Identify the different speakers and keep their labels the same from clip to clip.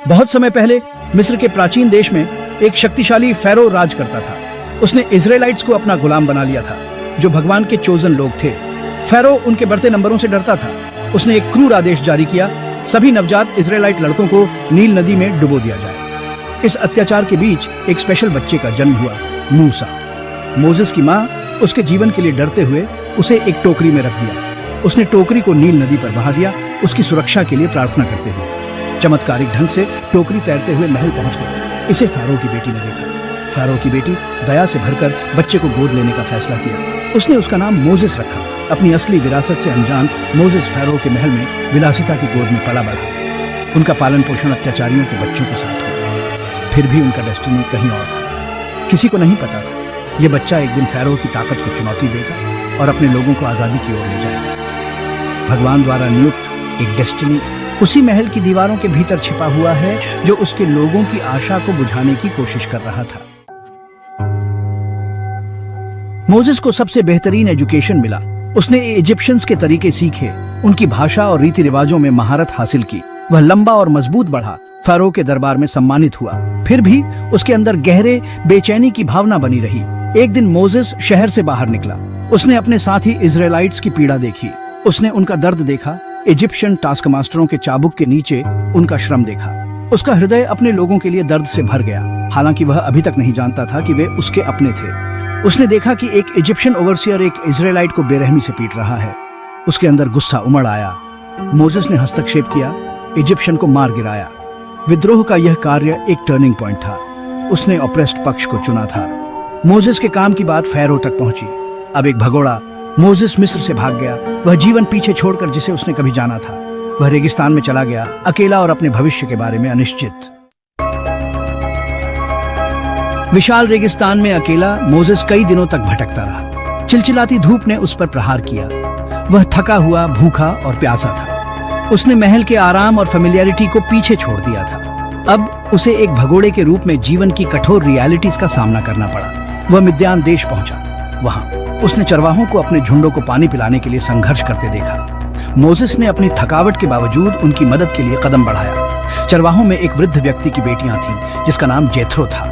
Speaker 1: बहुत समय पहले मिस्र के प्राचीन देश में एक शक्तिशाली फेरो राज करता था। उसने इजराइलाइट्स को अपना गुलाम बना लिया था, जो भगवान के चोजन लोग थे। फेरो उनके बढ़ते नंबरों से डरता था। उसने एक क्रूर आदेश जारी किया, सभी नवजात इजराइलाइट लड़कों को नील नदी में डुबो दिया जाए। इस अत्याचार के बीच एक स्पेशल बच्चे का जन्म हुआ, मूसा। मोसेस की माँ उसके जीवन के लिए डरते हुए उसे एक टोकरी में रख दिया। उसने टोकरी को नील नदी पर बहा दिया, उसकी सुरक्षा के लिए प्रार्थना करते हुए। चमत्कारिक ढंग से टोकरी तैरते हुए महल पहुंच गई। इसे फेरो की बेटी ने देखा। फेरो की बेटी दया से भरकर बच्चे को गोद लेने का फैसला किया। उसने उसका नाम मोसेस रखा। अपनी असली विरासत से अनजान मोसेस फेरो के महल में विलासिता की गोद में पला बढ़ा। उनका पालन पोषण अत्याचारियों के बच्चों के साथ हुआ। फिर भी उनका डेस्टिनी कहीं और था। किसी को नहीं पता था यह बच्चा एक दिन फेरो की ताकत को चुनौती देगा और अपने लोगों को आजादी की ओर ले जाएगा। भगवान द्वारा नियुक्त एक डेस्टिनी उसी महल की दीवारों के भीतर छिपा हुआ है, जो उसके लोगों की आशा को बुझाने की कोशिश कर रहा था। मोसेस को सबसे बेहतरीन एजुकेशन मिला। उसने इजिप्शियंस के तरीके सीखे, उनकी भाषा और रीति रिवाजों में महारत हासिल की। वह लंबा और मजबूत बढ़ा, फेरो के दरबार में सम्मानित हुआ। फिर भी उसके अंदर गहरे बेचैनी की भावना बनी रही। एक दिन मोसेस शहर से बाहर निकला। उसने अपने साथी इजराइलाइट्स की पीड़ा देखी। उसने उनका दर्द देखा, इजिप्शियन टास्क मास्टरों के चाबुक के नीचे उनका श्रम देखा। उसका हृदय अपने लोगों के लिए दर्द से भर गया, हालांकि वह अभी तक नहीं जानता था कि वे उसके अपने थे। उसने देखा कि एक इजिप्शियन ओवरसियर एक इजराइलाइट को बेरहमी से पीट रहा है। उसके अंदर गुस्सा उमड़ आया। मोसेस ने हस्तक्षेप किया, इजिप्शियन को मार गिराया। विद्रोह का यह कार्य एक टर्निंग पॉइंट था। उसने ऑप्रेस्ड पक्ष को चुना था। मोसेस के काम की बात फेरो तक पहुंची। अब एक भगोड़ा मोसेस मिस्र से भाग गया। वह जीवन पीछे छोड़कर जिसे उसने कभी जाना था। वह रेगिस्तान में चला गया, अकेला और अपने भविष्य के बारे में अनिश्चित। विशाल रेगिस्तान में अकेला मोसेस कई दिनों तक भटकता रहा। चिलचिलाती धूप ने उस पर प्रहार किया। वह थका हुआ, भूखा और प्यासा था। उसने महल के आराम और फेमिलियरिटी को पीछे छोड़ दिया था। अब उसे एक भगोड़े के रूप में जीवन की कठोर रियलिटीज का सामना करना पड़ा। वह मिद्यान देश पहुंचा। वहां उसने चरवाहों को अपने झुंडों को पानी पिलाने के लिए संघर्ष करते देखा। मोसेस ने अपनी थकावट के बावजूद उनकी मदद के लिए कदम बढ़ाया। चरवाहों में एक वृद्ध व्यक्ति की बेटियां थीं, जिसका नाम जेथ्रो था।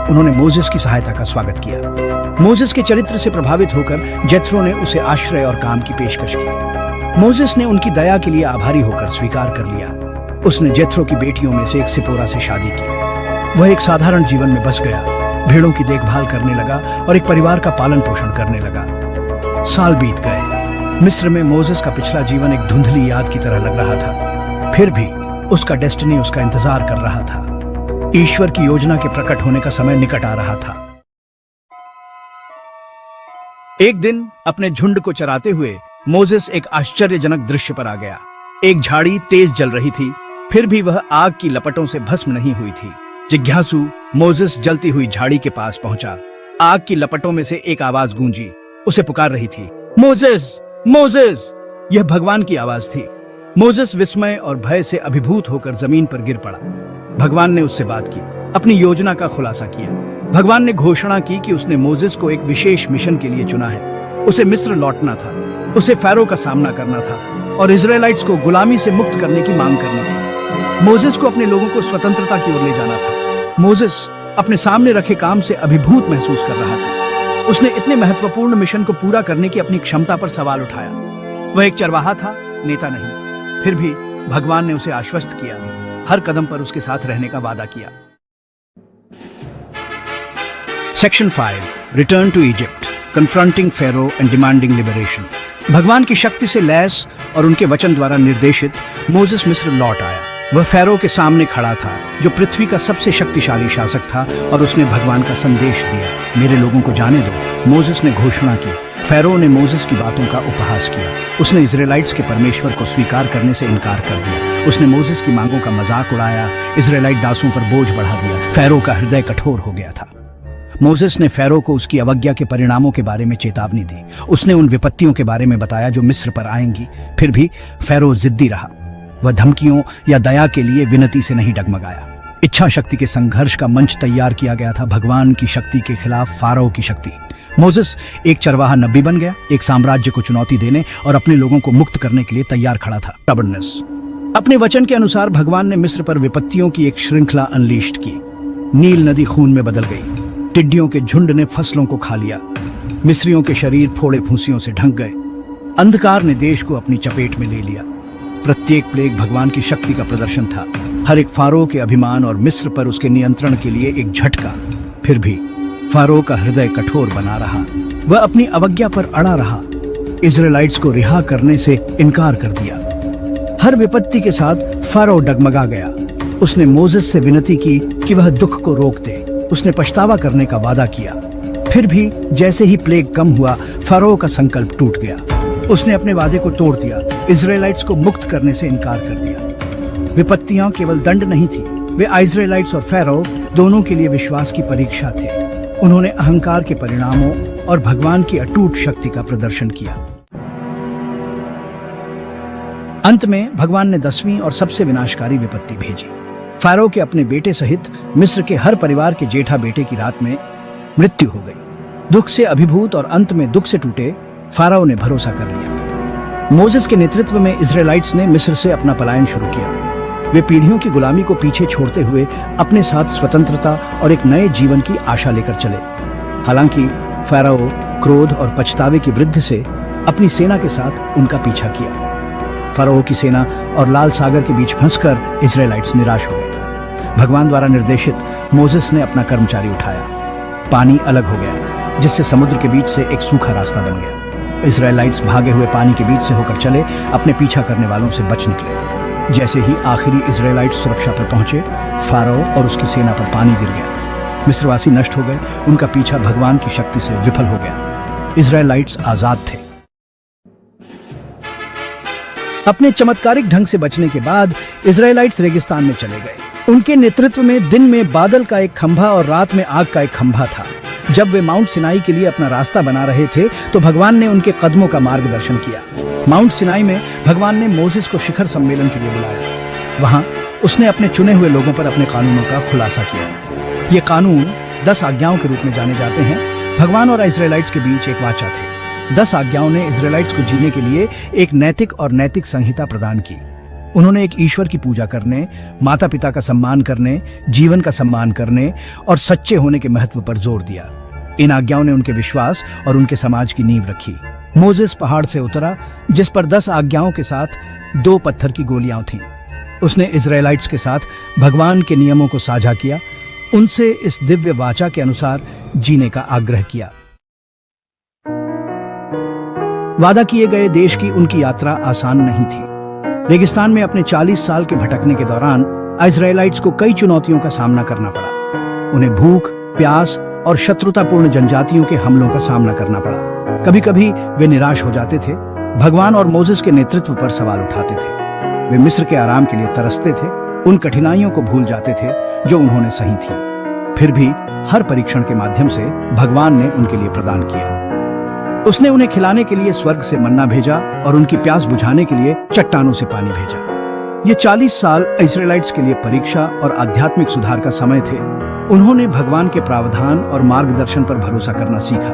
Speaker 1: उन्होंने मोसेस की सहायता का स्वागत किया। मोसेस के चरित्र से प्रभावित होकर जेथ्रो ने उसे आश्रय और काम की पेशकश की। मोसेस ने उनकी दया के लिए आभारी होकर स्वीकार कर लिया। उसने जेथ्रो की बेटियों में से एक सिपोरा से शादी की। वह एक साधारण जीवन में बस गया, भेड़ों की देखभाल करने लगा और एक परिवार का पालन पोषण करने लगा। साल बीत गए। मिस्र में मोसेस का पिछला जीवन एक धुंधली याद की तरह लग रहा था। फिर भी उसका डेस्टिनी उसका इंतजार कर रहा था। ईश्वर की योजना के प्रकट होने का समय निकट आ रहा था। एक दिन अपने झुंड को चराते हुए मोसेस एक आश्चर्यजनक दृश्य पर आ गया। एक झाड़ी तेज जल रही थी, फिर भी वह आग की लपटों से भस्म नहीं हुई थी। जिज्ञासु मोसेस जलती हुई झाड़ी के पास पहुंचा। आग की लपटों में से एक आवाज गूंजी। उसे पुकार रही थी, मोसेस, मोसेस। यह भगवान की आवाज थी। मोसेस विस्मय और भय से अभिभूत होकर जमीन पर गिर पड़ा। भगवान ने उससे बात की, अपनी योजना का खुलासा किया। भगवान ने घोषणा की कि उसने मोसेस को एक विशेष मिशन के लिए चुना है। उसे मिस्र लौटना था, उसे फेरो का सामना करना था और इजराइलाइट्स को गुलामी से मुक्त करने की मांग करनी थी। मोसेस को अपने लोगों को स्वतंत्रता की ओर ले जाना था। मोसेस अपने सामने रखे काम से अभिभूत महसूस कर रहा था। उसने इतने महत्वपूर्ण मिशन को पूरा करने की अपनी क्षमता पर सवाल उठाया। वह एक चरवाहा था, नेता नहीं। फिर भी भगवान ने उसे आश्वस्त किया, हर कदम पर उसके साथ रहने का वादा किया। Section 5, return to Egypt, confronting pharaoh and demanding liberation. भगवान की शक्ति से लैस और उनके वचन द्वारा निर्देशित मोसेस मिस्र लौट आया। वह फेरो के सामने खड़ा था, जो पृथ्वी का सबसे शक्तिशाली शासक था, और उसने भगवान का संदेश दिया, मेरे लोगों को जाने दो। मोसेस ने घोषणा की। फेरो ने मोसेस की बातों का उपहास किया। उसने इजराइलाइट्स के परमेश्वर को स्वीकार करने से इनकार कर दिया। उसने मोसेस की मांगों का मजाक उड़ाया, इजराइलाइट दासों पर बोझ बढ़ा दिया। फेरो का हृदय कठोर हो गया था। मोसेस ने फेरो को उसकी अवज्ञा के परिणामों के बारे में चेतावनी दी। उसने उन विपत्तियों के बारे में बताया जो मिस्र पर आएंगी। फिर भी फेरो जिद्दी रहा। वह धमकियों या दया के लिए विनती से नहीं डगमगाया। इच्छा शक्ति के संघर्ष का मंच तैयार किया गया था, भगवान की शक्ति के खिलाफ फारो की शक्ति। मोसेस एक चरवाहा नबी बन गया, एक साम्राज्य को चुनौती देने और अपने लोगों को मुक्त करने के लिए तैयार खड़ा था। स्टबर्ननेस, अपने वचन के अनुसार भगवान ने मिस्र पर विपत्तियों की एक श्रृंखला अनलीस्ट की। नील नदी खून में बदल गई, टिड्डियों के झुंड ने फसलों को खा लिया, मिस्रियों के शरीर फोड़े फूंसियों से ढक गए, अंधकार ने देश को अपनी चपेट में ले लिया। प्रत्येक प्लेग भगवान की शक्ति का प्रदर्शन था, हर एक फारो के अभिमान और मिस्र पर उसके नियंत्रण के लिए एक झटका। फिर भी फारो का हृदय कठोर बना रहा, वह अपनी अवज्ञा पर अड़ा रहा, इजराइलाइट्स को रिहा करने से इनकार कर दिया। हर विपत्ति के साथ फारो डगमगा गया। उसने मोसेस से विनती की कि वह दुख को रोक दे। उसने पछतावा करने का वादा किया। फिर भी जैसे ही प्लेग कम हुआ, फारो का संकल्प टूट गया। उसने अपने वादे को तोड़ दिया, इजराइलाइट्स को मुक्त करने से इनकार कर दिया। विपत्तियां केवल दंड नहीं थी, वे इजराइलाइट्स और फारो दोनों के लिए विश्वास की परीक्षा थे। उन्होंने अहंकार के परिणामों और भगवान की अटूट शक्ति का प्रदर्शन किया। अंत में भगवान ने 10वीं और सबसे विनाशकारी विपत्ति भेजी। फारो के अपने बेटे सहित मिस्र के हर परिवार के जेठा बेटे की रात में मृत्यु हो गई। दुख से अभिभूत और अंत में दुख से टूटे फारो ने भरोसा कर लिया। मोसेस के नेतृत्व में इजराइलाइट्स ने मिस्र से अपना पलायन शुरू किया। वे पीढ़ियों की गुलामी को पीछे छोड़ते हुए अपने साथ स्वतंत्रता और एक नए जीवन की आशा लेकर चले। हालांकि फारो क्रोध और पछतावे की वृद्धि से अपनी सेना के साथ उनका पीछा किया। फारो की सेना और लाल सागर के बीच फंसकर इजराइलाइट्स निराश हो गए। भगवान द्वारा निर्देशित मोसेस ने अपना कर्मचारी उठाया। पानी अलग हो गया, जिससे समुद्र के बीच से एक सूखा रास्ता बन गया। इजराइलाइट्स भागे हुए पानी के बीच से होकर चले, अपने पीछा करने वालों से बच निकले। जैसे ही आखिरी इजराइलाइट्स सुरक्षा पर पहुंचे, फारो और उसकी सेना पर पानी गिर गया। मिस्रवासी नष्ट हो गए, उनका पीछा भगवान की शक्ति से विफल हो गया। इजराइलाइट्स आजाद थे। अपने चमत्कारिक ढंग से बचने के बाद इजराइलाइट्स रेगिस्तान में चले गए। उनके नेतृत्व में दिन में बादल का एक खंभा और रात में आग का एक खंभा था। जब वे माउंट सिनाई के लिए अपना रास्ता बना रहे थे, तो भगवान ने उनके कदमों का मार्गदर्शन किया। माउंट सिनाई में भगवान ने मोसेस को शिखर सम्मेलन के लिए बुलाया। वहां उसने अपने चुने हुए लोगों पर अपने कानूनों का खुलासा किया। ये कानून 10 आज्ञाओं के रूप में जाने जाते हैं। भगवान और इजराइलाइट्स के बीच एक वाचा थे। 10 आज्ञाओं ने इजराइलाइट्स को जीने के लिए एक नैतिक और नैतिक संहिता प्रदान की। उन्होंने एक ईश्वर की पूजा करने, माता पिता का सम्मान करने, जीवन का सम्मान करने और सच्चे होने के महत्व पर जोर दिया। इन आज्ञाओं ने उनके विश्वास और उनके समाज की नींव रखी। मोसेस पहाड़ से उतरा, जिस पर 10 आज्ञाओं के साथ 2 पत्थर की गोलियां थीं। उसने इजराइलाइट्स के साथ भगवान के नियमों को साझा किया, उनसे इस दिव्य वाचा के अनुसार जीने का आग्रह किया। वादा किए गए देश की उनकी यात्रा आसान नहीं थी। रेगिस्तान में अपने 40 साल के भटकने के दौरान इजराइलाइट्स को कई चुनौतियों का सामना करना पड़ा। उन्हें भूख, प्यास और शत्रुतापूर्ण जनजातियों के हमलों का सामना करना पड़ा। कभी कभी वे निराश हो जाते थे, भगवान और मोसेस के नेतृत्व पर सवाल उठाते थे। वे मिस्र के आराम के लिए तरसते थे, उन कठिनाइयों को भूल जाते थे जो उन्होंने सही थी। फिर भी हर परीक्षण के माध्यम से भगवान ने उनके लिए प्रदान किया। उसने उन्हें खिलाने के लिए स्वर्ग से मन्ना भेजा और उनकी प्यास बुझाने के लिए चट्टानों से पानी भेजा। ये 40 साल इजराइलाइट्स के लिए परीक्षा और आध्यात्मिक सुधार का समय थे। उन्होंने भगवान के प्रावधान और मार्गदर्शन पर भरोसा करना सीखा।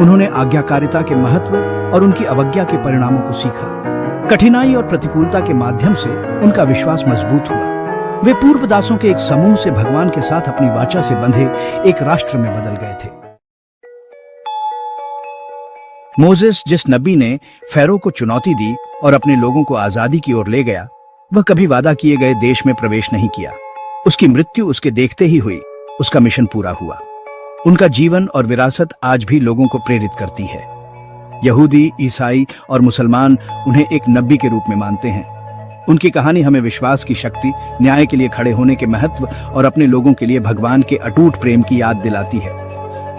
Speaker 1: उन्होंने आज्ञाकारिता के महत्व और उनकी अवज्ञा के परिणामों को सीखा। कठिनाई और प्रतिकूलता के माध्यम से उनका विश्वास मजबूत हुआ। वे पूर्वदासों के एक समूह से भगवान के साथ अपनी वाचा से बंधे एक राष्ट्र में बदल गए थे। मोसेस, जिस नबी ने फैरो को चुनौती दी और अपने लोगों को आजादी की ओर ले गया, वह कभी वादा किए गए देश में प्रवेश नहीं किया। उसकी मृत्यु उसके देखते ही हुई। उसका मिशन पूरा हुआ। उनका जीवन और विरासत आज भी लोगों को प्रेरित करती है। यहूदी, ईसाई और मुसलमान उन्हें एक नबी के रूप में मानते हैं। उनकी कहानी हमें विश्वास की शक्ति, न्याय के लिए खड़े होने के महत्व और अपने लोगों के लिए भगवान के अटूट प्रेम की याद दिलाती है।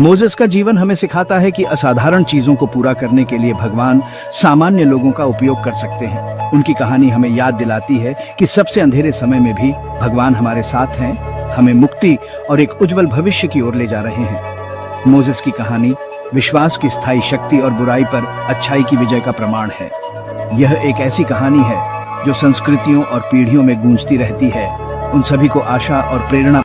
Speaker 1: मोसेस का जीवन हमें सिखाता है कि असाधारण चीजों को पूरा करने के लिए भगवान सामान्य लोगों का उपयोग कर सकते हैं। उनकी कहानी हमें याद दिलाती है कि सबसे अंधेरे समय में भी भगवान हमारे साथ हैं, हमें मुक्ति और एक उज्जवल भविष्य की ओर ले जा रहे हैं। मोसेस की कहानी विश्वास की स्थायी शक्ति और बुराई पर अच्छाई की विजय का प्रमाण है। यह एक ऐसी कहानी है जो संस्कृतियों और पीढ़ियों में गूंजती रहती है, उन सभी को आशा और प्रेरणा